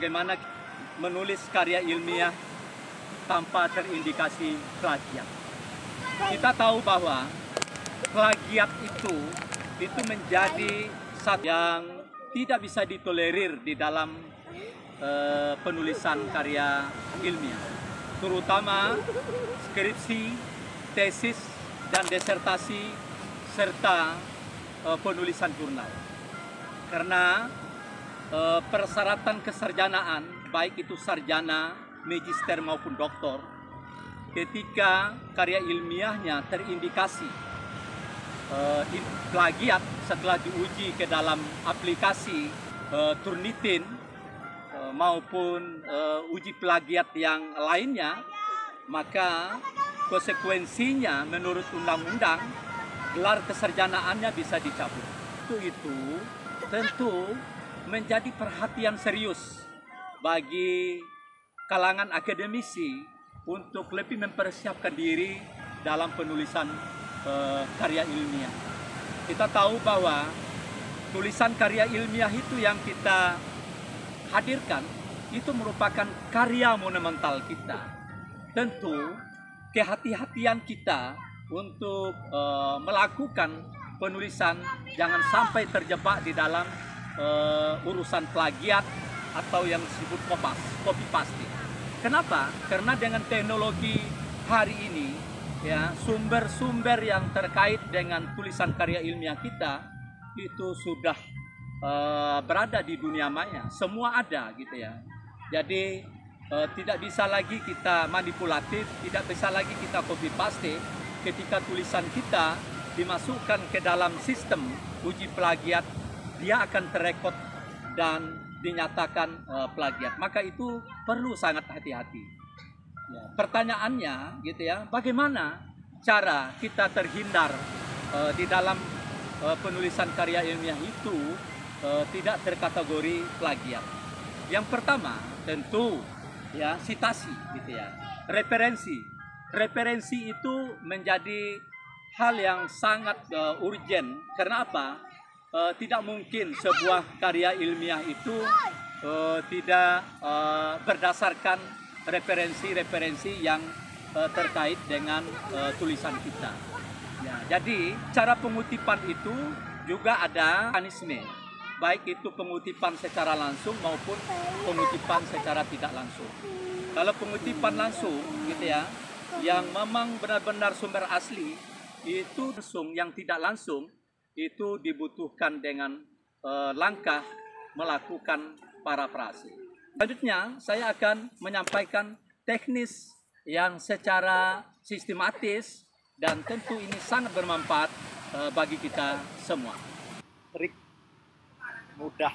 bagaimana menulis karya ilmiah tanpa terindikasi plagiat. Kita tahu bahwa plagiat itu menjadi satu yang tidak bisa ditolerir di dalam penulisan karya ilmiah, terutama skripsi, tesis, dan disertasi, serta penulisan jurnal. Karena persyaratan kesarjanaan, baik itu sarjana, magister maupun doktor, ketika karya ilmiahnya terindikasi plagiat setelah diuji ke dalam aplikasi Turnitin maupun uji plagiat yang lainnya, maka konsekuensinya menurut undang-undang gelar kesarjanaannya bisa dicabut. Itu tentu menjadi perhatian serius bagi kalangan akademisi untuk lebih mempersiapkan diri dalam penulisan karya ilmiah. Kita tahu bahwa tulisan karya ilmiah itu yang kita hadirkan itu merupakan karya monumental kita. Tentu kehati-hatian kita untuk melakukan penulisan jangan sampai terjebak di dalam urusan plagiat atau yang disebut copy paste. Kenapa? Karena dengan teknologi hari ini, ya, sumber-sumber yang terkait dengan tulisan karya ilmiah kita itu sudah berada di dunia maya, semua ada gitu ya. Jadi tidak bisa lagi kita manipulatif, tidak bisa lagi kita copy paste ketika tulisan kita dimasukkan ke dalam sistem uji plagiat, dia akan terekod dan dinyatakan plagiat. Maka itu perlu sangat hati-hati. Ya, pertanyaannya gitu ya, bagaimana cara kita terhindar di dalam penulisan karya ilmiah itu tidak terkategori plagiat. Yang pertama tentu ya sitasi gitu ya, referensi itu menjadi hal yang sangat urgent. Karena apa? Tidak mungkin sebuah karya ilmiah itu tidak berdasarkan referensi-referensi yang terkait dengan tulisan kita. Ya, jadi cara pengutipan itu juga ada mekanisme, baik itu pengutipan secara langsung maupun pengutipan secara tidak langsung. Kalau pengutipan langsung gitu ya, yang memang benar-benar sumber asli, itu langsung, yang tidak langsung itu dibutuhkan dengan langkah melakukan parafrase. Selanjutnya saya akan menyampaikan teknis yang secara sistematis dan tentu ini sangat bermanfaat bagi kita semua. Trik mudah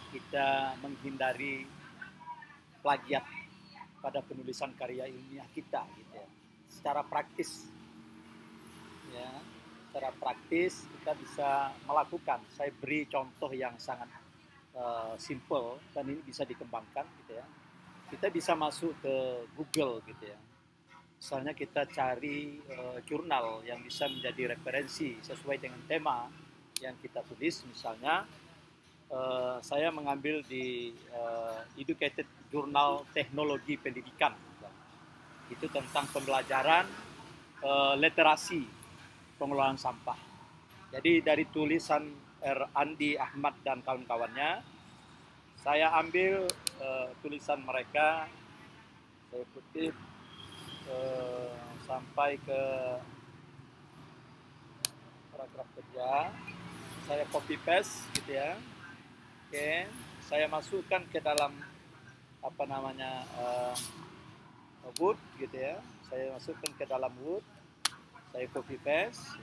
kita menghindari plagiat pada penulisan karya ilmiah kita gitu ya. Secara praktis ya, secara praktis kita bisa melakukan. Saya beri contoh yang sangat simple dan ini bisa dikembangkan gitu ya. Kita bisa masuk ke Google gitu ya. Misalnya kita cari jurnal yang bisa menjadi referensi sesuai dengan tema yang kita tulis. Misalnya saya mengambil di Educated Journal Teknologi Pendidikan. Itu tentang pembelajaran literasi pengelolaan sampah. Jadi dari tulisan Andi Ahmad dan kawan-kawannya, saya ambil tulisan mereka, saya kutip sampai ke paragraf kerja, saya copy paste gitu ya. Oke, saya masukkan ke dalam Word gitu ya. Saya masukkan ke dalam Word, saya copy paste.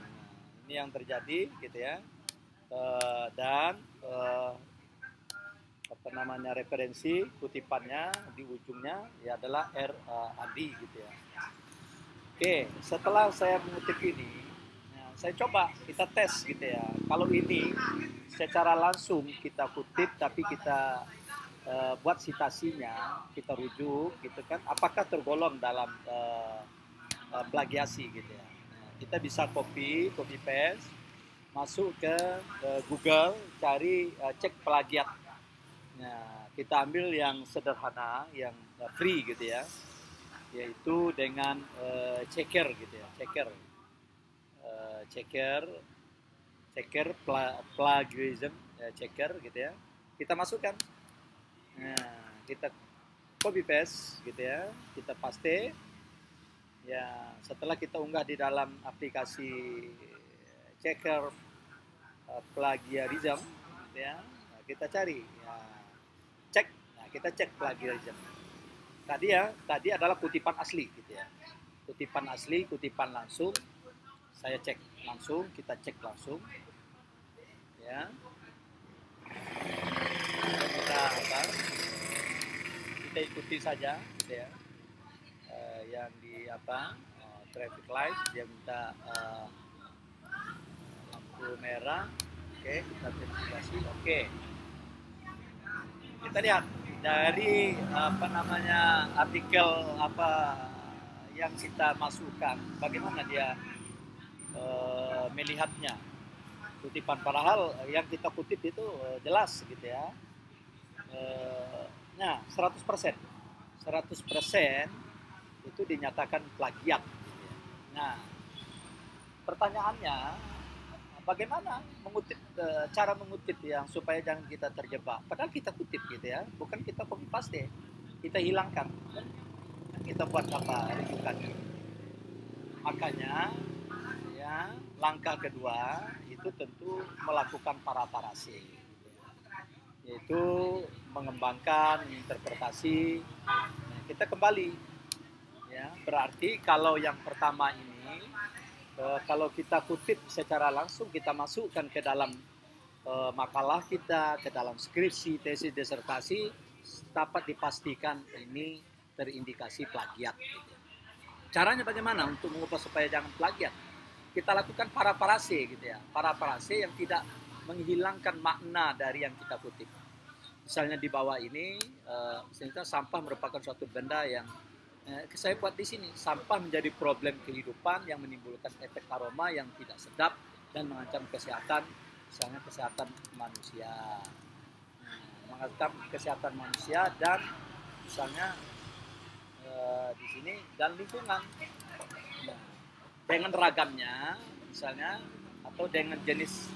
Ini yang terjadi gitu ya. Dan referensi kutipannya di ujungnya ya adalah Adi gitu ya. Oke, setelah saya mengutip ini, saya coba kita tes gitu ya. Kalau ini secara langsung kita kutip tapi kita buat citasinya, kita rujuk gitu kan, apakah tergolong dalam plagiasi gitu ya. Kita bisa copy paste, masuk ke Google, cari cek plagiat. Nah, kita ambil yang sederhana, yang free gitu ya, yaitu dengan checker gitu ya, checker plagiarism checker gitu ya. Kita masukkan, nah, kita copy paste gitu ya, kita paste ya. Setelah kita unggah di dalam aplikasi checker plagiarism gitu ya, nah, kita cari ya, cek, nah, kita cek plagiarism tadi adalah kutipan asli gitu ya, kutipan asli, kutipan langsung, saya cek langsung, kita cek langsung ya. Kita ikuti saja gitu ya, yang di traffic light dia minta lampu merah, oke, kita verifikasi, oke. Kita lihat dari artikel yang kita masukkan, bagaimana dia melihatnya kutipan, padahal yang kita kutip itu jelas gitu ya. Nah, 100% itu dinyatakan plagiat. Nah, pertanyaannya, bagaimana cara mengutip yang supaya jangan kita terjebak? Padahal kita kutip gitu ya, bukan kita copy paste, kita hilangkan, kita buat rujukan. Makanya ya, langkah kedua itu tentu melakukan paraparase, yaitu mengembangkan interpretasi. Nah, kita kembali ya, berarti kalau yang pertama ini kalau kita kutip secara langsung, kita masukkan ke dalam makalah kita, ke dalam skripsi, tesis, disertasi, dapat dipastikan ini terindikasi plagiat. Caranya bagaimana untuk mengubah supaya jangan plagiat? Kita lakukan paraparase gitu ya, paraparase yang tidak menghilangkan makna dari yang kita kutip. Misalnya di bawah ini, misalnya sampah merupakan suatu benda yang saya buat di sini, sampah menjadi problem kehidupan yang menimbulkan efek aroma yang tidak sedap dan mengancam kesehatan, misalnya kesehatan manusia, mengancam kesehatan manusia dan misalnya di sini dan lingkungan. Nah, dengan ragamnya misalnya atau dengan jenis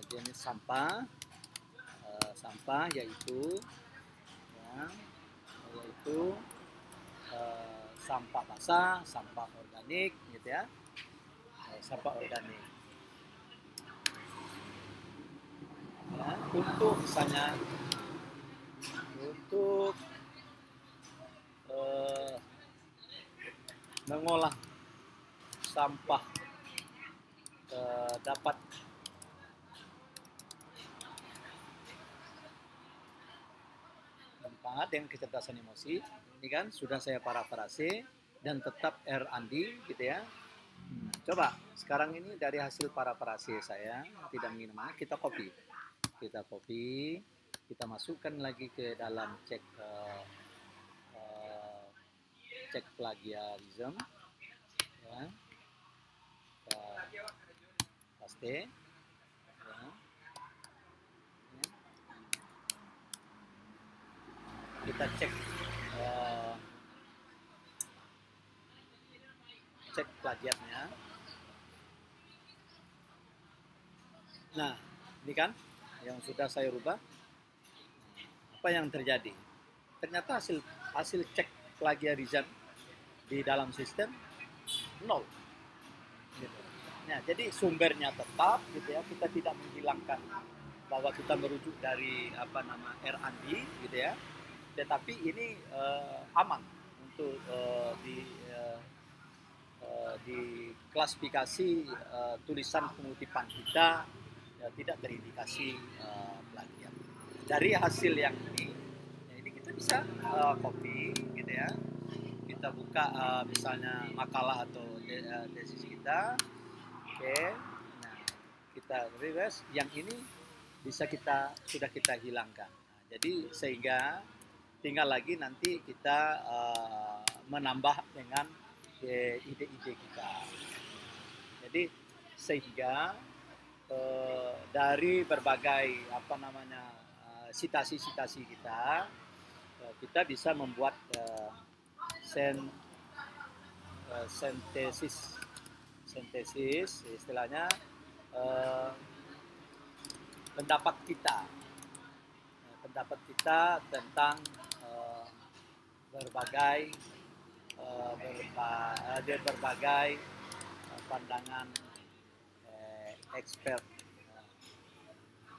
jenis sampah yaitu sampah basah, sampah organik gitu ya, sampah organik ya. Untuk misalnya untuk mengolah sampah dapat dengan kecerdasan emosi, ini kan sudah saya parafrase dan tetap R&D gitu ya. Coba sekarang ini dari hasil parafrase saya, tidak minimal, kita copy, kita masukkan lagi ke dalam cek plagiarism ya, paste ya. Kita cek plagiatnya. Nah, ini kan yang sudah saya rubah. Apa yang terjadi? Ternyata hasil cek plagiarism di dalam sistem 0. Gitu. Nah, jadi sumbernya tetap gitu ya, kita tidak menghilangkan bahwa kita merujuk dari R&D gitu ya. Tetapi ini aman untuk di klasifikasi tulisan pengutipan kita ya, tidak terindikasi plagiat. Dari hasil yang ini, ya ini kita bisa copy gitu ya. Kita buka misalnya makalah atau tesis kita, oke. Nah, kita reverse. Yang ini sudah kita hilangkan. Nah, jadi sehingga tinggal lagi nanti kita menambah dengan ide-ide kita. Jadi sehingga dari berbagai sitasi-sitasi kita, kita bisa membuat sintesis istilahnya, pendapat kita tentang berbagai pandangan expert,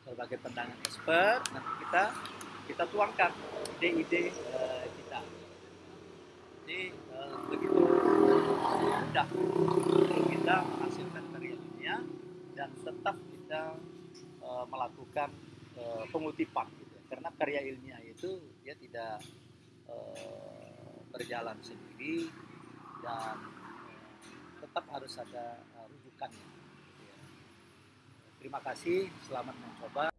berbagai pandangan expert. Nanti kita tuangkan ide-ide kita. Jadi begitu mudah untuk kita menghasilkan karya ilmiah dan tetap kita melakukan pengutipan gitu. Karena karya ilmiah itu dia tidak berjalan sendiri dan tetap harus ada rujukannya. Terima kasih, selamat mencoba.